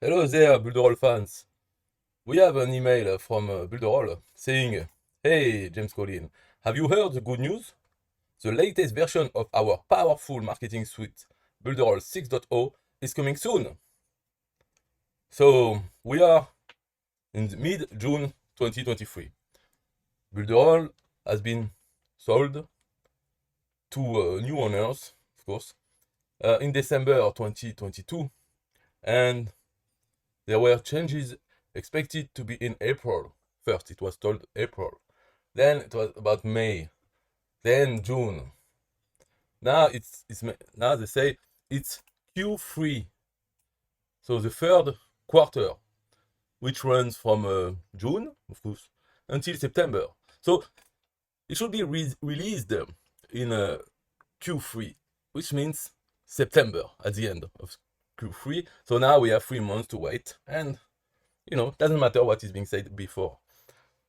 Hello there, Builderall fans. We have an email from Builderall saying, "Hey, James Collin, have you heard the good news? The latest version of our powerful marketing suite, Builderall 6.0, is coming soon." So, we are in mid-June 2023. Builderall has been sold to new owners, of course, in December 2022, and there were changes expected to be in April. First, it was told April. Then it was about May. Then June. Now they say it's Q3. So the third quarter, which runs from June, of course, until September. So it should be released in Q3, which means September at the end of Q3. So now we have 3 months to wait, and doesn't matter what is being said before.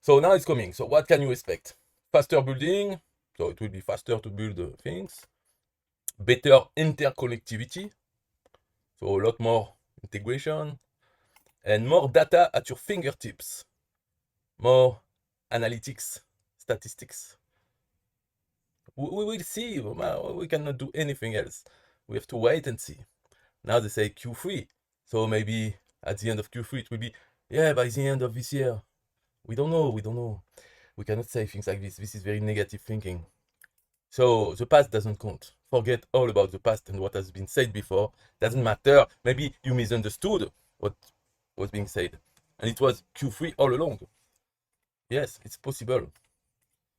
So now it's coming. So what can you expect? Faster building, so it will be faster to build things. Better interconnectivity, so a lot more integration, and more data at your fingertips. More analytics, statistics. We will see. We cannot do anything else. We have to wait and see. Now they say Q3, so maybe at the end of Q3 it will be, yeah, by the end of this year. We don't know. We cannot say things like this. This is very negative thinking. So the past doesn't count. Forget all about the past and what has been said before. Doesn't matter. Maybe you misunderstood what was being said. And it was Q3 all along. Yes, it's possible.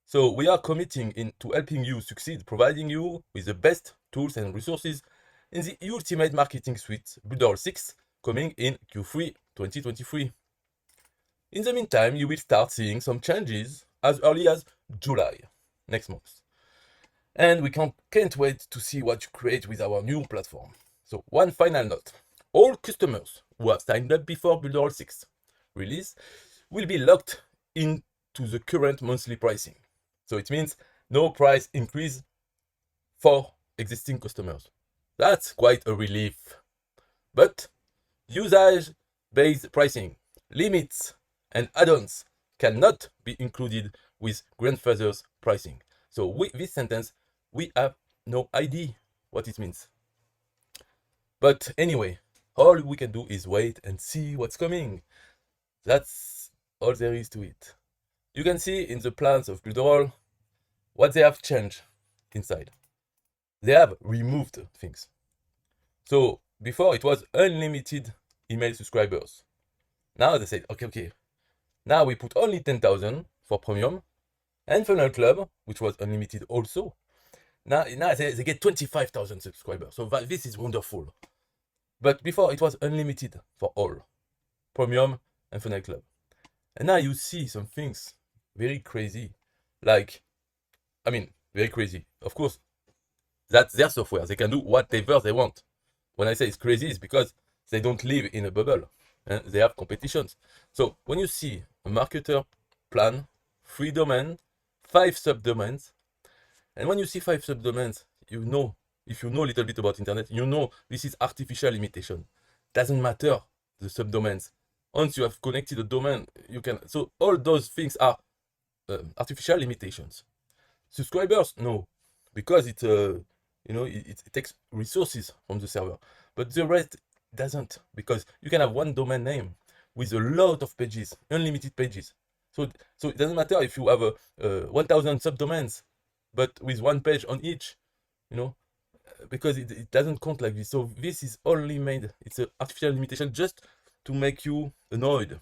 So we are committing to helping you succeed, providing you with the best tools and resources in the ultimate marketing suite, Builderall 6, coming in Q3 2023. In the meantime, you will start seeing some changes as early as July, next month. And we can't wait to see what you create with our new platform. So one final note. All customers who have signed up before Builderall 6 release will be locked into the current monthly pricing. So it means no price increase for existing customers. That's quite a relief. But usage-based pricing, limits, and add-ons cannot be included with grandfather's pricing. So with this sentence, we have no idea what it means. But anyway, all we can do is wait and see what's coming. That's all there is to it. You can see in the plans of Builderall what they have changed inside. They have removed things. So before it was unlimited email subscribers. Now they said, okay. Now we put only 10,000 for premium, and Funnel Club, which was unlimited also. Now they get 25,000 subscribers. So this is wonderful. But before it was unlimited for all, premium and Funnel Club. And now you see some things very crazy. Very crazy. Of course, that's their software. They can do whatever they want. When I say it's crazy, it's because they don't live in a bubble. And they have competitions. So when you see a marketer plan, 3 domains, 5 subdomains, and when you see 5 subdomains, if you know a little bit about internet, you know this is artificial limitation. Doesn't matter the subdomains. Once you have connected a domain, you can. So all those things are artificial limitations. Subscribers, no, because it takes resources from the server. But the rest doesn't, because you can have one domain name with a lot of pages, unlimited pages. So it doesn't matter if you have 1,000 subdomains, but with one page on each, because it doesn't count like this. So this is only made, it's an artificial limitation just to make you annoyed.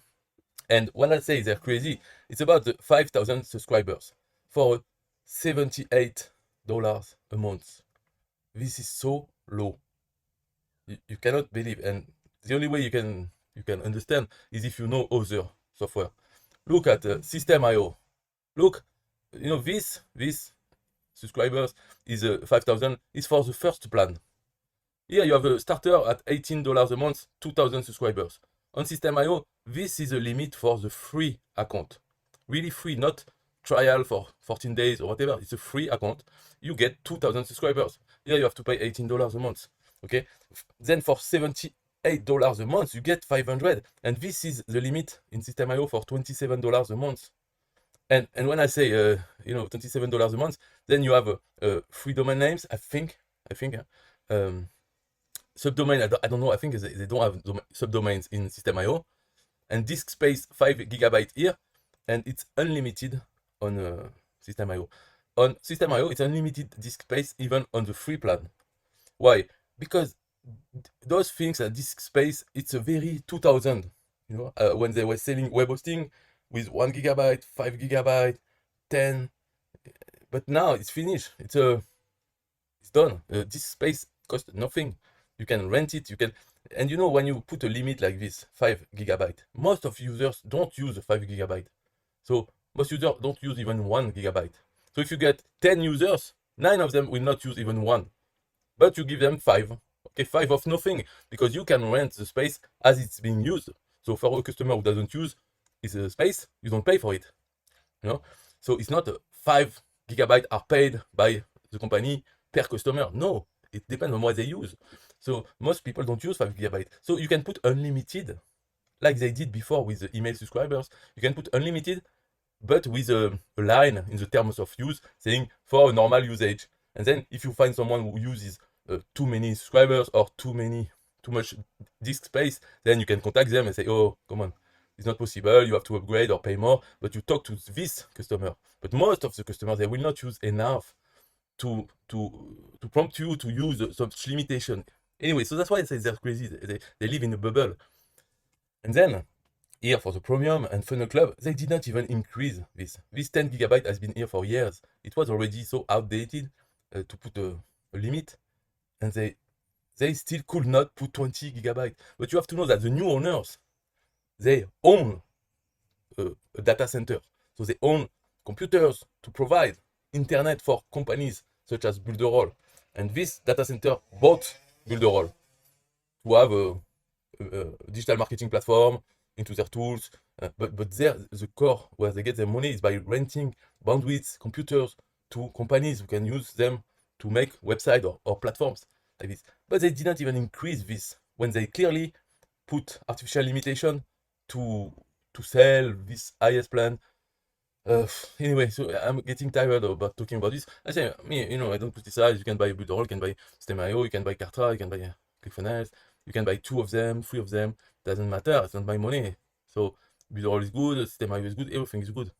And when I say they're crazy, it's about the 5,000 subscribers for $78 a month. This is so low. You cannot believe, and the only way you can understand is if you know other software. Look at System.io. Look, this subscribers is 5,000 is for the first plan. Here you have a starter at $18 a month, 2,000 subscribers. On System.io, this is a limit for the free account. Really free, not trial for 14 days or whatever. It's a free account. You get 2,000 subscribers. Here you have to pay $18 a month. Okay. Then for $78 $8 a month, you get 500. And this is the limit in System.io for $27 a month. And when I say, $27 a month, then you have free domain names, I think, subdomain, I don't know, I think they don't have subdomains in System.io, and disk space 5 GB here, and it's unlimited on System.io. On System.io, it's unlimited disk space even on the free plan. Why? Because those things at disk space, it's a very 2000, when they were selling web hosting with 1 GB, 5 GB, 10, but now it's finished. It's done. Disk space costs nothing. You can rent it. And when you put a limit like this, 5 GB, most of users don't use 5 GB. So most users don't use even 1 GB. So if you get 10 users, 9 of them will not use even 1. But you give them 5. Okay, 5 of nothing, because you can rent the space as it's being used. So for a customer who doesn't use his space, you don't pay for it. So it's not 5 GB are paid by the company per customer. No, it depends on what they use. So most people don't use 5 GB. So you can put unlimited, like they did before with the email subscribers. You can put unlimited, but with a line in the terms of use saying for a normal usage. And then if you find someone who uses too many subscribers or too much disk space, then you can contact them and say, oh, come on, it's not possible, you have to upgrade or pay more. But you talk to this customer. But most of the customers, they will not use enough to prompt you to use such limitation. Anyway, so that's why I say they're crazy. They live in a bubble. And then here for the Premium and Funnel Club, they did not even increase this. This 10 GB has been here for years. It was already so outdated to put a limit, and they still could not put 20 GB. But you have to know that the new owners, they own a data center. So they own computers to provide internet for companies such as Builderall. And this data center bought Builderall to have a digital marketing platform into their tools. But there, the core where they get their money is by renting bandwidth, computers to companies who can use them to make websites or platforms like this. But they did not even increase this when they clearly put artificial limitation to sell this highest plan. Anyway, so I'm getting tired about talking about this. I say, I don't criticize. You can buy Builderall, you can buy System.io, you can buy Kartra, you can buy ClickFunnels, you can buy 2 of them, 3 of them. Doesn't matter. It's not my money. So Builderall is good, System.io is good, everything is good.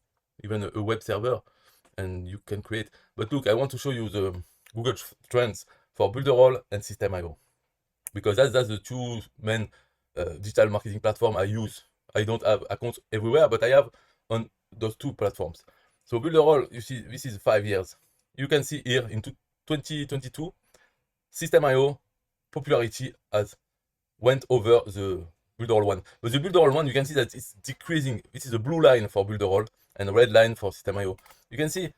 Even a web server, and you can create. But look, I want to show you the Google Trends for Builderall and System.io, because that's the 2 main digital marketing platform I use. I don't have accounts everywhere, but I have on those 2 platforms. So Builderall, you see, this is 5 years. You can see here in 2022, System.io popularity has went over the Builderall one. But the Builderall one, you can see that it's decreasing. This is the blue line for Builderall and a red line for System.io. You can see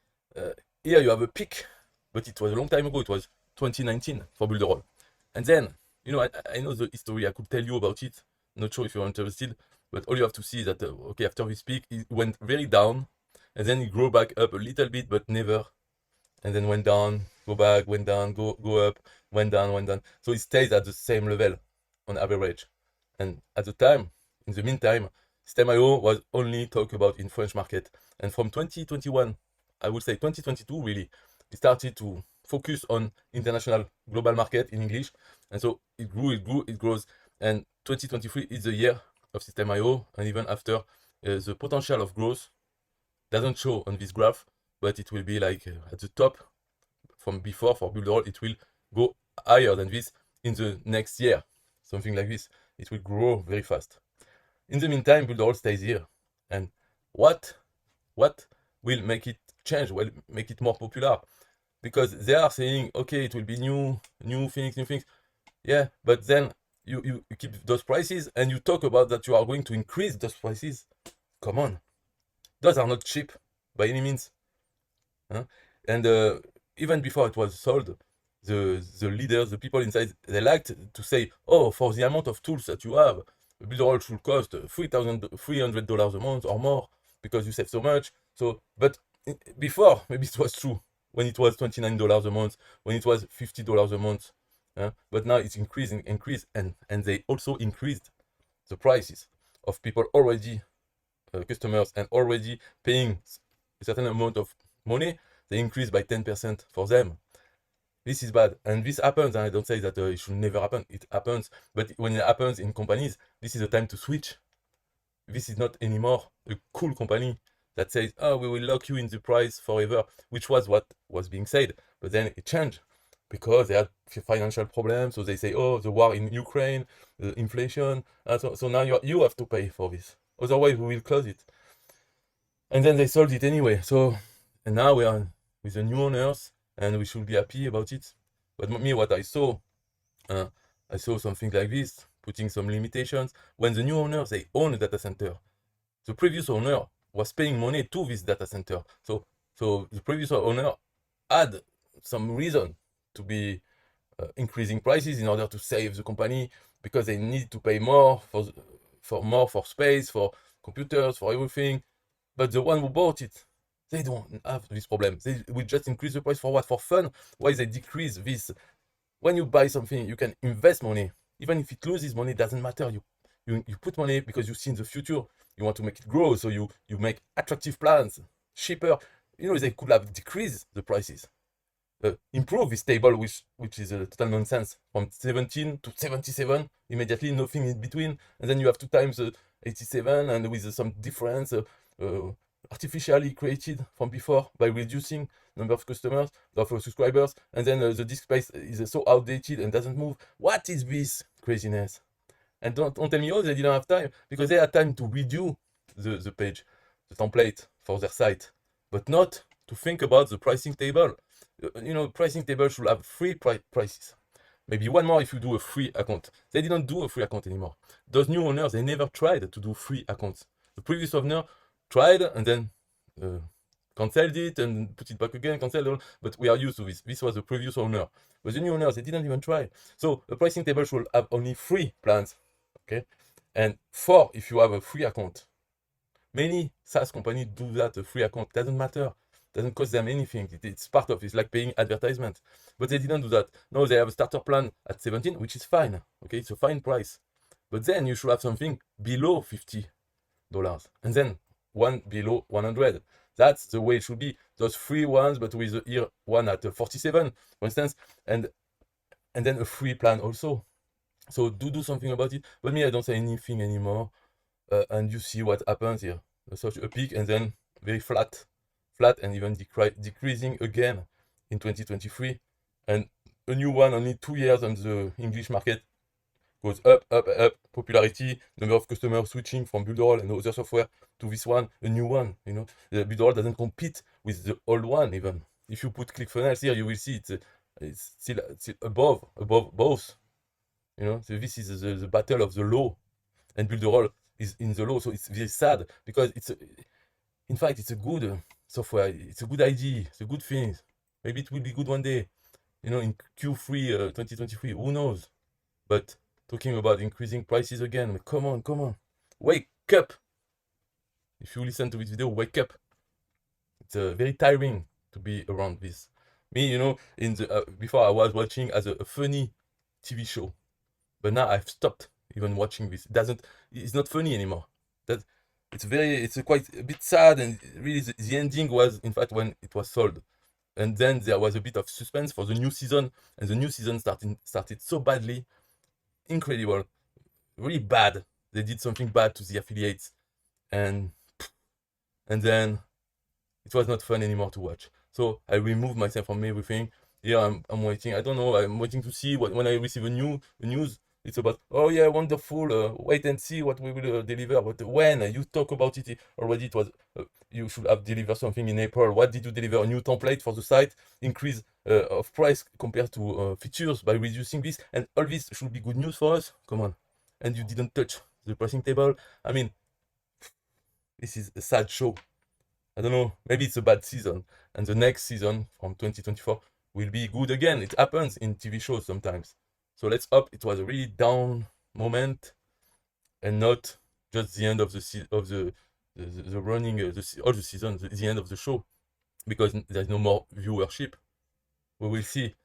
here you have a peak, but it was a long time ago. It was 2019 for Builderall. And then, I know the history. I could tell you about it. Not sure if you're interested, but all you have to see is that, okay, after this peak, it went very down, and then it grew back up a little bit, but never. And then went down, go back, went down, go up, went down, went down. So it stays at the same level on average. And at the time, in the meantime, System.io was only talked about in French market. And from 2021, I would say 2022 really, it started to focus on international global market in English. And so it grew, it grows. And 2023 is the year of System.io. And even after, the potential of growth doesn't show on this graph, but it will be like at the top from before for Builderall. It will go higher than this in the next year, something like this. It will grow very fast. In the meantime, Builderall stays here. And what will make it change? Will make it more popular? Because they are saying, okay, it will be new things. Yeah, but then you keep those prices and you talk about that you are going to increase those prices. Come on, those are not cheap by any means. Huh? And even before it was sold, the leaders, the people inside, they liked to say, oh, for the amount of tools that you have, Builderall should cost $300 a month or more because you save so much. So, but before, maybe it was true when it was $29 a month, when it was $50 a month. But now it's increased, and they also increased the prices of people already customers and already paying a certain amount of money. They increase by 10% for them. This is bad, and this happens. And I don't say that it should never happen. It happens, but when it happens in companies, this is the time to switch. This is not anymore a cool company that says, "Oh, we will lock you in the price forever," which was what was being said. But then it changed because they had financial problems. So they say, "Oh, the war in Ukraine, the inflation." So now you have to pay for this. Otherwise, we will close it. And then they sold it anyway. So, and now we are with the new owners, and we should be happy about it. But me, what I saw something like this, putting some limitations. When the new owners, they own a data center, the previous owner was paying money to this data center. So the previous owner had some reason to be increasing prices in order to save the company, because they need to pay more for space, for computers, for everything. But the one who bought it, they don't have this problem. They will just increase the price for what? For fun? Why they decrease this? When you buy something, you can invest money. Even if it loses money, it doesn't matter. You put money because you see in the future, you want to make it grow. So you make attractive plans, cheaper. They could have decreased the prices. Improve this table, which is a total nonsense, from 17 to 77 immediately, nothing in between, and then you have 2 times 87, and with some difference artificially created from before by reducing number of customers, of subscribers, and then the disk space is so outdated and doesn't move. What is this craziness? And don't tell me, oh, they didn't have time, because they had time to redo the page, the template for their site, but not to think about the pricing table. Pricing table should have free prices. Maybe one more if you do a free account. They didn't do a free account anymore. Those new owners, they never tried to do free accounts. The previous owner tried and then canceled it and put it back again, canceled it. But we are used to this. This was the previous owner. But the new owners, they didn't even try. So the pricing table should have only free plans. Okay? And 4 if you have a free account. Many SaaS companies do that, a free account. Doesn't matter. Doesn't cost them anything. It's part of it. It's like paying advertisement. But they didn't do that. No, they have a starter plan at 17, which is fine. Okay, it's a fine price. But then you should have something below $50. And then one below 100. That's the way it should be. Those free ones, but with here one at 47, for instance, and then a free plan also. So do something about it. But me, I don't say anything anymore. And you see what happens here. Such a peak and then very flat, and even decreasing again in 2023. And a new one only 2 years on the English market goes up. Popularity, number of customers switching from Builderall and other software to this one, a new one. The Builderall doesn't compete with the old one even. If you put ClickFunnels here, you will see it's still above both. So this is the battle of the low, and Builderall is in the low. So it's very sad, because in fact, it's a good software. It's a good idea. It's a good thing. Maybe it will be good one day, in Q3 2023. Who knows? But talking about increasing prices again, come on. Wake up. If you listen to this video, wake up. It's very tiring to be around this. Me, in the before I was watching as a funny TV show, but now I've stopped even watching this. It's not funny anymore. It's quite a bit sad, and really the ending was, in fact, when it was sold. And then there was a bit of suspense for the new season, and the new season started so badly. Incredible. Really bad. They did something bad to the affiliates, and then it was not fun anymore to watch. So I removed myself from everything. Here I'm waiting. I don't know. I'm waiting to see when I receive a news. It's about, oh yeah, wonderful. Wait and see what we will deliver. But when you talk about it already, it was you should have delivered something in April. What did you deliver? A new template for the site, increase of price compared to features by reducing this, and all this should be good news for us. Come on, and you didn't touch the pricing table. I mean, this is a sad show. I don't know. Maybe it's a bad season, and the next season from 2024 will be good again. It happens in TV shows sometimes. So let's hope it was a really down moment, and not just the end of the running all the season, the end of the show, because there's no more viewership. We will see.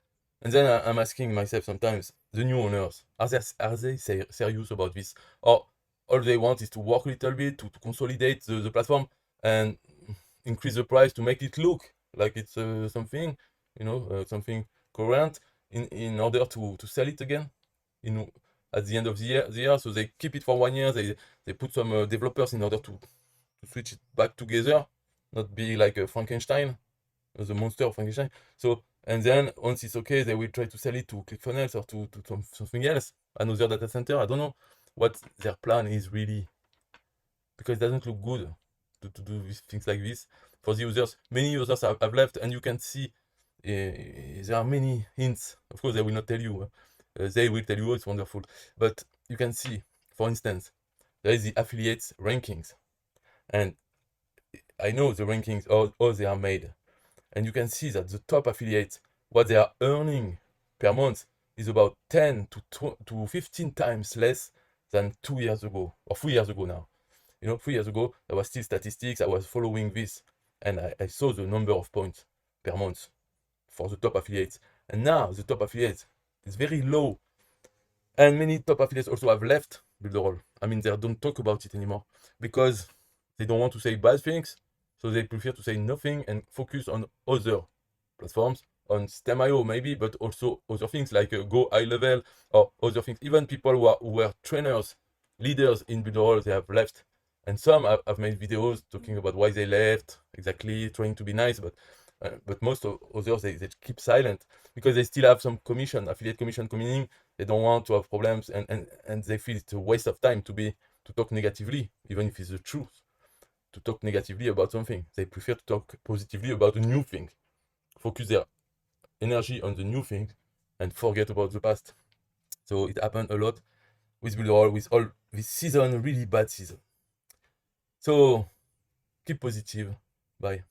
And then I'm asking myself sometimes, the new owners, are they serious about this? Or all they want is to work a little bit, to consolidate the platform and increase the price to make it look like it's something, something current in order to sell it again in at the end of the year. So they keep it for 1 year. They put some developers in order to switch it back together, not be like a Frankenstein, the monster of Frankenstein. So, and then once it's okay, they will try to sell it to ClickFunnels or to something else, another data center. I don't know what their plan is really, because it doesn't look good to do things like this for the users. Many users have left, and you can see there are many hints. Of course, they will not tell you. They will tell you, oh, it's wonderful. But you can see, for instance, there is the affiliates rankings. And I know the rankings, how they are made. And you can see that the top affiliates, what they are earning per month is about 10 to 15 times less than 2 years ago, or 3 years ago now. 3 years ago, there was still statistics, I was following this, and I saw the number of points per month for the top affiliates. And now the top affiliates is very low. And many top affiliates also have left Builderall. I mean, they don't talk about it anymore because they don't want to say bad things. So they prefer to say nothing and focus on other platforms, on System.io maybe, but also other things like Go High Level or other things. Even people who were trainers, leaders in Builderall, they have left. And some have made videos talking about why they left, exactly, trying to be nice, but most of others, they keep silent because they still have some commission, affiliate commission coming in. They don't want to have problems, and they feel it's a waste of time to talk negatively, even if it's the truth, to talk negatively about something. They prefer to talk positively about a new thing, focus their energy on the new thing, and forget about the past. So it happened a lot with Builderall, with all this season, really bad season. So keep positive. Bye.